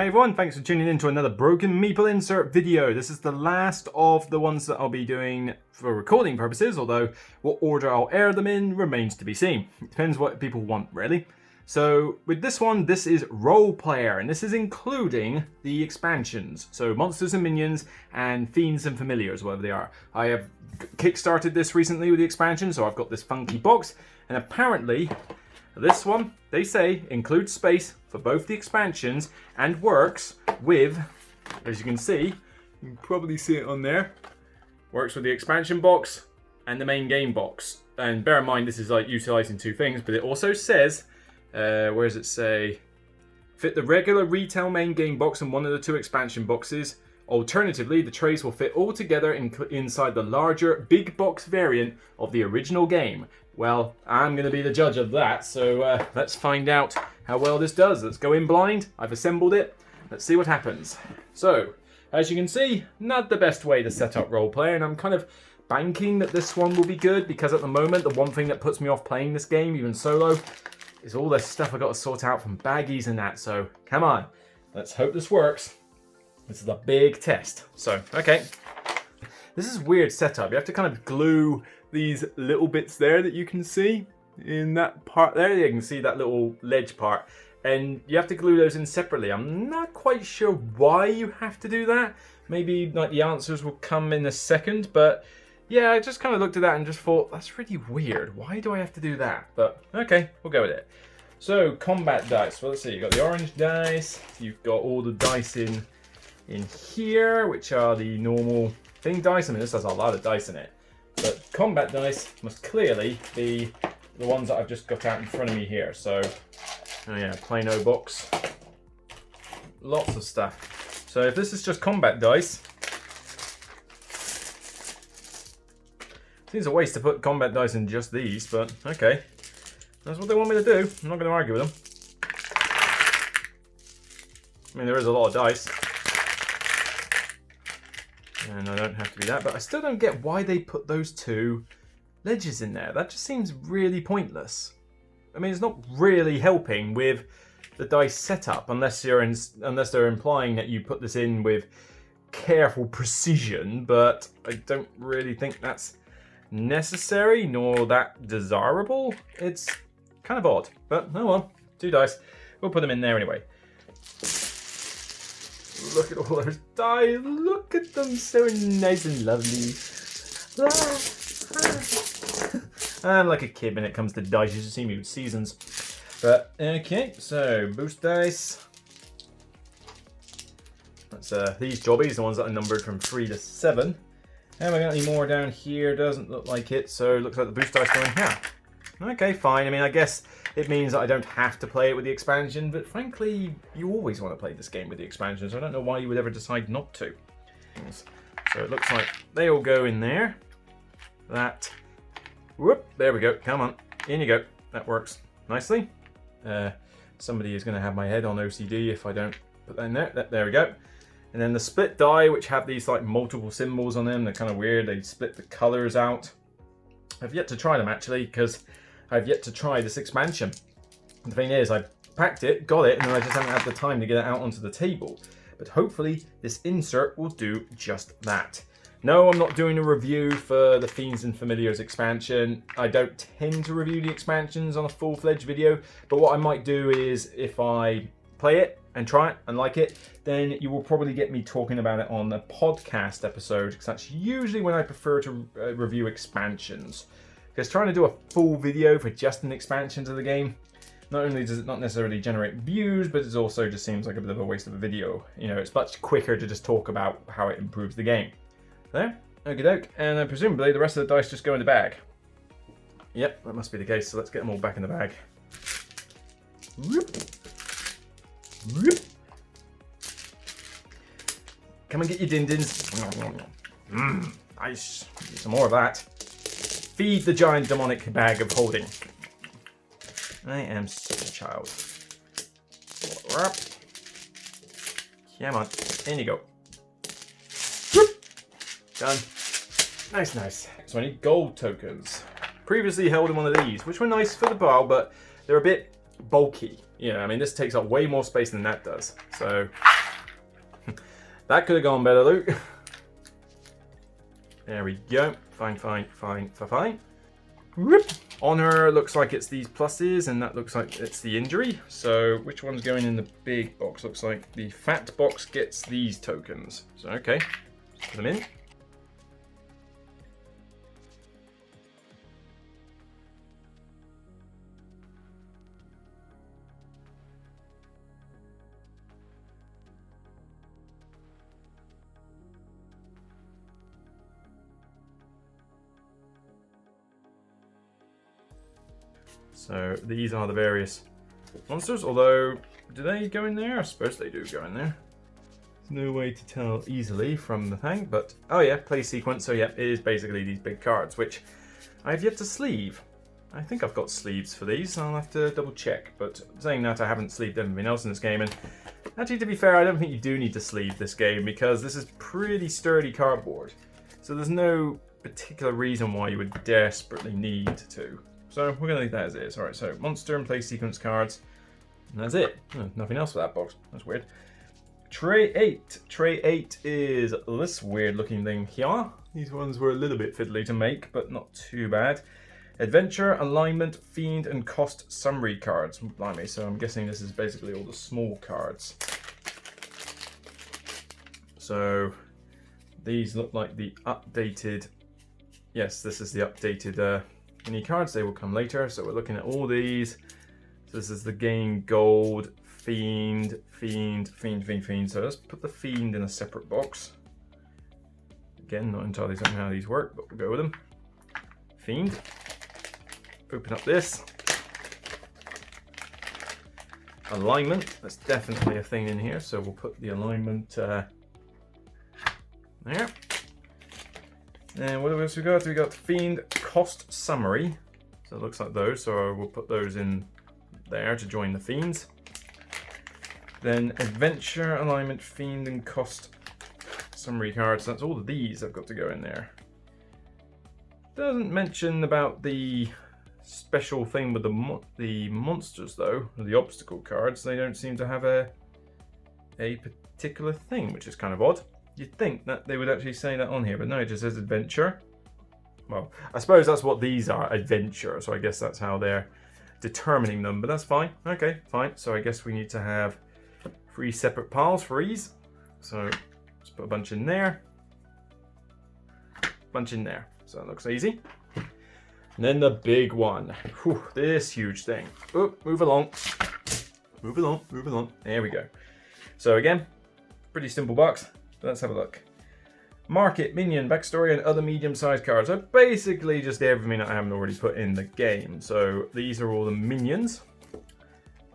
Hi everyone, thanks for tuning in to another Broken Meeple insert video. This is the last of the ones that I'll be doing for recording purposes, although what order I'll air them in remains to be seen. It depends what people want, really. So with this one, this is Role Player, and this is including the expansions. So Monsters and Minions and Fiends and Familiars, whatever they are. I have kickstarted this recently with the expansion, so I've got this funky box, and apparently this one, they say, includes space for both the expansions and works with, as you can see, you can probably see it on there, works with the expansion box and the main game box. And bear in mind, this is like utilizing two things, but it also says, where does it say? Fit the regular retail main game box and one of the two expansion boxes. Alternatively, the trays will fit all together inside the larger big box variant of the original game. Well, I'm going to be the judge of that, so let's find out how well this does. Let's go in blind. I've assembled it. Let's see what happens. So, as you can see, not the best way to set up Role Player, and I'm kind of banking that this one will be good, because at the moment, the one thing that puts me off playing this game, even solo, is all this stuff I've got to sort out from baggies and that. So, come on. Let's hope this works. This is a big test. So, okay. This is a weird setup. You have to kind of glue these little bits there that you can see in that part there. You can see that little ledge part. And you have to glue those in separately. I'm not quite sure why you have to do that. Maybe like the answers will come in a second. But yeah, I just kind of looked at that and just thought, that's really weird. Why do I have to do that? But okay, we'll go with it. So, combat dice. Well, let's see. You've got the orange dice. You've got all the dice in here, which are the normal thing dice. I mean, this has a lot of dice in it. But combat dice must clearly be the ones that I've just got out in front of me here. So, oh yeah, Plano box. Lots of stuff. So if this is just combat dice, seems a waste to put combat dice in just these, but okay. That's what they want me to do. I'm not going to argue with them. I mean, there is a lot of dice. And I don't have to be that, but I still don't get why they put those two ledges in there. That just seems really pointless. I mean, it's not really helping with the dice setup unless they're implying that you put this in with careful precision, but I don't really think that's necessary nor that desirable. It's kind of odd, but oh well, two dice. We'll put them in there anyway. Look at all those dice. Look at them, so nice and lovely. I'm like a kid when it comes to dice. You should see me with seasons. But okay, so boost dice. That's these jobbies, the ones that are numbered from 3 to 7. Have I got any more down here? Doesn't look like it. So it looks like the boost dice go in here. Okay, fine. I mean, I guess it means that I don't have to play it with the expansion, but frankly, you always want to play this game with the expansion, so I don't know why you would ever decide not to. So it looks like they all go in there. That, whoop, there we go. Come on, in you go. That works nicely. Somebody is going to have my head on OCD if I don't put that in there. There we go. And then the split die, which have these like multiple symbols on them. They're kind of weird. They split the colors out. I've yet to try them actually, because I've yet to try this expansion. The thing is, I packed it, got it, and then I just haven't had the time to get it out onto the table. But hopefully, this insert will do just that. No, I'm not doing a review for the Fiends and Familiars expansion. I don't tend to review the expansions on a full-fledged video, but what I might do is, if I play it and try it and like it, then you will probably get me talking about it on the podcast episode, because that's usually when I prefer to review expansions. Because trying to do a full video for just an expansion to the game, not only does it not necessarily generate views, but it also just seems like a bit of a waste of a video. You know, it's much quicker to just talk about how it improves the game. There, okie doke, and then presumably the rest of the dice just go in the bag. Yep, that must be the case, so let's get them all back in the bag. Whoop. Whoop. Come and get your din-dins. Nice. Get some more of that. Feed the giant demonic bag of holding. I am such a child. Come on, in you go. Done. Nice, nice. So I need gold tokens. Previously held in one of these, which were nice for the bar, but they're a bit bulky. You know, I mean, this takes up way more space than that does. So That could have gone better, Luke. There we go. Fine, fine, fine, fine. Whoop. On her looks like it's these pluses, and that looks like it's the injury. So which one's going in the big box? Looks like the fat box gets these tokens. So okay, put them in. So these are the various monsters, although do they go in there? I suppose they do go in there. There's no way to tell easily from the thing, but oh yeah, play sequence. So yeah, it is basically these big cards, which I have yet to sleeve. I think I've got sleeves for these, I'll have to double check, but saying that, I haven't sleeved anything else in this game, and actually to be fair, I don't think you do need to sleeve this game because this is pretty sturdy cardboard. So there's no particular reason why you would desperately need to. So we're going to leave that as it is. Alright, so monster and play sequence cards. And that's it. Oh, nothing else for that box. That's weird. Tray 8. Tray 8 is this weird looking thing here. These ones were a little bit fiddly to make, but not too bad. Adventure, alignment, fiend, and cost summary cards. Blimey, so I'm guessing this is basically all the small cards. So these look like the updated... Yes, this is the updated... mini cards. They will come later, so we're looking at all these. So this is the gain gold, fiend, fiend, fiend, fiend, fiend. So let's put the fiend in a separate box. Again, not entirely certain how these work, but we'll go with them. Fiend. Open up this. Alignment. That's definitely a thing in here, so we'll put the alignment there. And what else we got? We got Fiend Cost Summary. So it looks like those. So we'll put those in there to join the Fiends. Then Adventure, Alignment, Fiend, and Cost Summary cards. That's all of these I've got to go in there. Doesn't mention about the special thing with the monsters though, or the obstacle cards. They don't seem to have a particular thing, which is kind of odd. You'd think that they would actually say that on here, but no, it just says adventure. Well, I suppose that's what these are, adventure, so I guess that's how they're determining them, but that's fine. Okay, fine. So I guess we need to have 3 separate piles for ease. So let's put a bunch in there, bunch in there. So that looks easy. And then the big one. Whew, this huge thing. Oh, move along. Move along, move along. There we go. So again, pretty simple box. Let's have a look. Market, minion, backstory, and other medium-sized cards. So basically just everything I haven't already put in the game. So these are all the minions.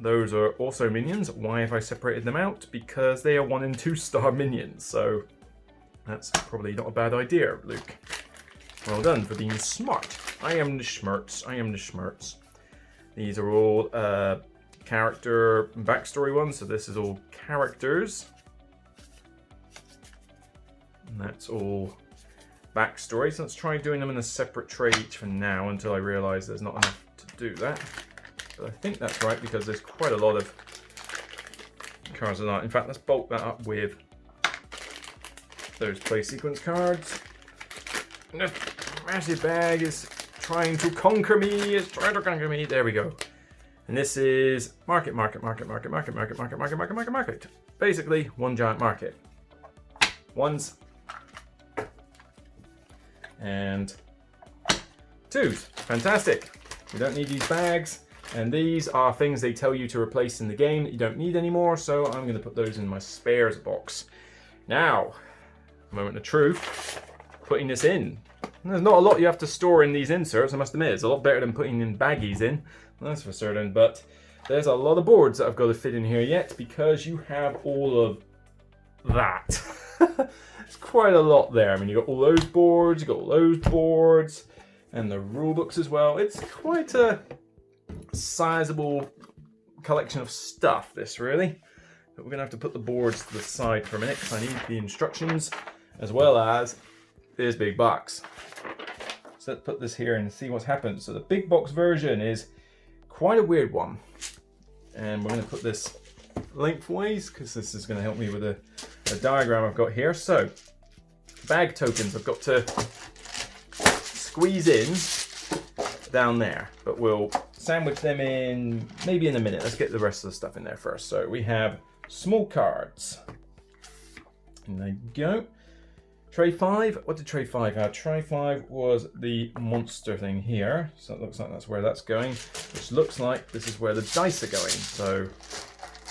Those are also minions. Why have I separated them out? Because they are 1 and 2 star minions. So that's probably not a bad idea, Luke. Well done for being smart. I am the schmertz. I am the schmertz. These are all character and backstory ones. So this is all characters. And that's all backstory. So let's try doing them in a separate tray each for now until I realise there's not enough to do that. But I think that's right because there's quite a lot of cards in that. In fact, let's bulk that up with those play sequence cards. And this massive bag is trying to conquer me. It's trying to conquer me. There we go. And this is market. Basically, one giant market. Ones and twos. Fantastic. We don't need these bags. And these are things they tell you to replace in the game that you don't need anymore. So I'm going to put those in my spares box. Now, moment of truth. Putting this in. There's not a lot you have to store in these inserts, I must admit. It's a lot better than putting in baggies in. That's for certain. But there's a lot of boards that I've got to fit in here yet because you have all of that. It's quite a lot there. I mean, you got all those boards, you got all those boards, and the rule books as well. It's quite a sizable collection of stuff, this really. But we're going to have to put the boards to the side for a minute because I need the instructions as well as this big box. So let's put this here and see what's happened. So the big box version is quite a weird one. And we're going to put this lengthways because this is going to help me with a a diagram I've got here. So, bag tokens I've got to squeeze in down there, but we'll sandwich them in maybe in a minute. Let's get the rest of the stuff in there first. So we have small cards. And there you go. Tray 5. What did tray 5 have? Tray 5 was the monster thing here. So it looks like that's where that's going, which looks like this is where the dice are going. So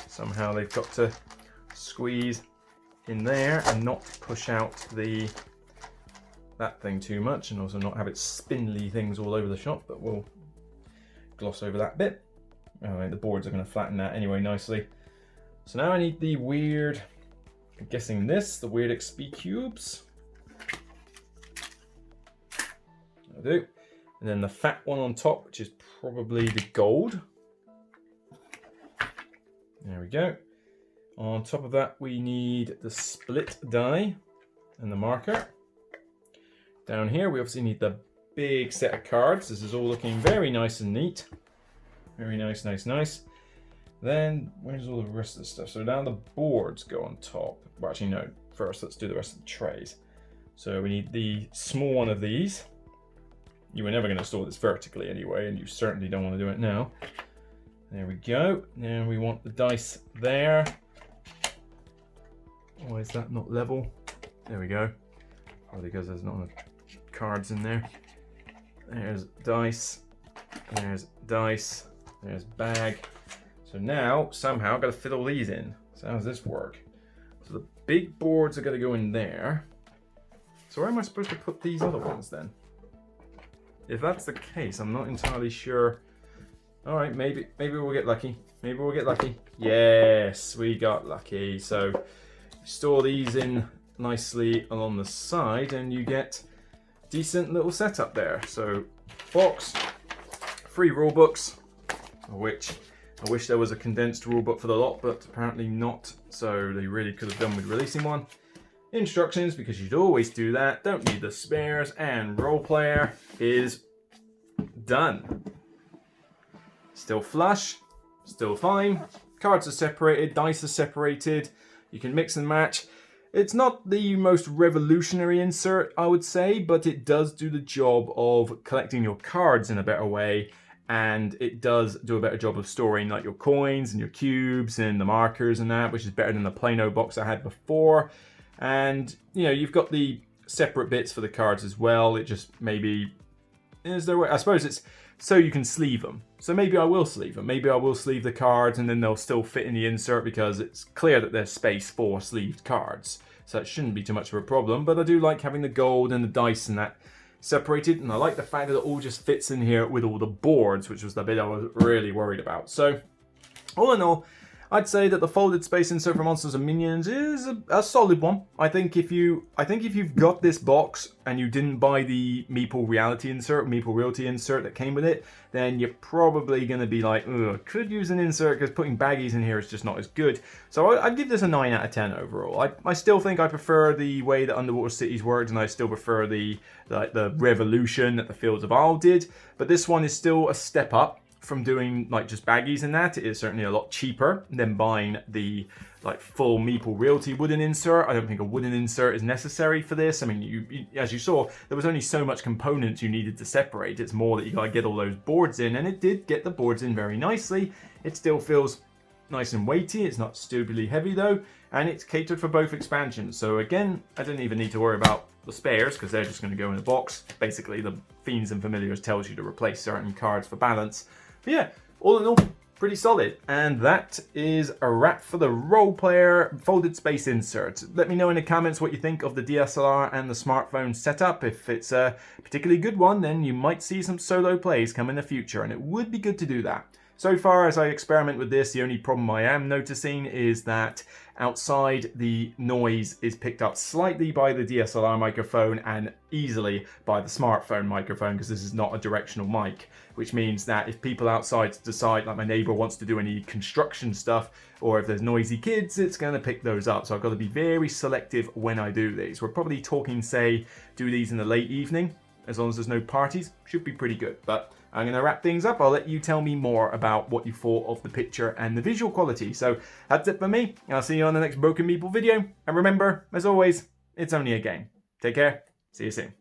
somehow they've got to squeeze in there and not push out that thing too much, and also not have it spindly things all over the shop, but we'll gloss over that bit. Alright, the boards are going to flatten that anyway nicely. So now I need the weird, I'm guessing the weird XP cubes. I'll do. And then the fat one on top, which is probably the gold. There we go. On top of that, we need the split die and the marker. Down here, we obviously need the big set of cards. This is all looking very nice and neat. Very nice, nice, nice. Then, where's all the rest of the stuff? So now the boards go on top. Well, actually, no. First, let's do the rest of the trays. So we need the small one of these. You were never going to store this vertically anyway, and you certainly don't want to do it now. There we go. Now we want the dice there. Why is that not level? There we go. Probably because there's not enough cards in there. There's dice. There's dice. There's bag. So now, somehow, I've got to fit all these in. So how does this work? So the big boards are going to go in there. So where am I supposed to put these other ones then? If that's the case, I'm not entirely sure. All right, maybe we'll get lucky. Maybe we'll get lucky. Yes, we got lucky. So store these in nicely along the side and you get decent little setup there. So box, 3 rule books, which I wish there was a condensed rule book for the lot, but apparently not. So they really could have done with releasing one. Instructions, because you'd always do that. Don't need the spares, and role player is done. Still flush, still fine. Cards are separated, dice are separated. You can mix and match. It's not the most revolutionary insert, I would say, but it does do the job of collecting your cards in a better way, and it does do a better job of storing like your coins and your cubes and the markers and that, which is better than the Plano box I had before. And, you know, you've got the separate bits for the cards as well. It just maybe, is there a way? I suppose it's so you can sleeve them. So maybe I will sleeve them. Maybe I will sleeve the cards and then they'll still fit in the insert because it's clear that there's space for sleeved cards. So it shouldn't be too much of a problem. But I do like having the gold and the dice and that separated. And I like the fact that it all just fits in here with all the boards, which was the bit I was really worried about. So all in all, I'd say that the folded space insert for Monsters and Minions is a solid one. I think if you've got this box and you didn't buy the Meeple Reality insert, Meeple Realty insert that came with it, then you're probably going to be like, ugh, could use an insert because putting baggies in here is just not as good. So I'd give this a 9 out of 10 overall. I still think I prefer the way that Underwater Cities worked, and I still prefer the revolution that the Fields of Isle did. But this one is still a step up from doing like just baggies and that. It is certainly a lot cheaper than buying the like full Meeple Realty wooden insert. I don't think a wooden insert is necessary for this. I mean, you as you saw, there was only so much components you needed to separate. It's more that you gotta get all those boards in, and it did get the boards in very nicely. It still feels nice and weighty. It's not stupidly heavy though, and it's catered for both expansions. So again, I didn't even need to worry about the spares because they're just going to go in the box. Basically, the Fiends and Familiars tells you to replace certain cards for balance. But yeah, all in all, pretty solid. And that is a wrap for the Role Player folded space insert. Let me know in the comments what you think of the DSLR and the smartphone setup. If it's a particularly good one, then you might see some solo plays come in the future, and it would be good to do that. So far, as I experiment with this, the only problem I am noticing is that outside the noise is picked up slightly by the DSLR microphone and easily by the smartphone microphone, because this is not a directional mic, which means that if people outside decide, like my neighbor wants to do any construction stuff, or if there's noisy kids, it's going to pick those up. So I've got to be very selective when I do these. We're probably talking, say, do these in the late evening, as long as there's no parties, should be pretty good. But I'm going to wrap things up. I'll let you tell me more about what you thought of the picture and the visual quality. So that's it for me. I'll see you on the next Broken Meeple video. And remember, as always, it's only a game. Take care. See you soon.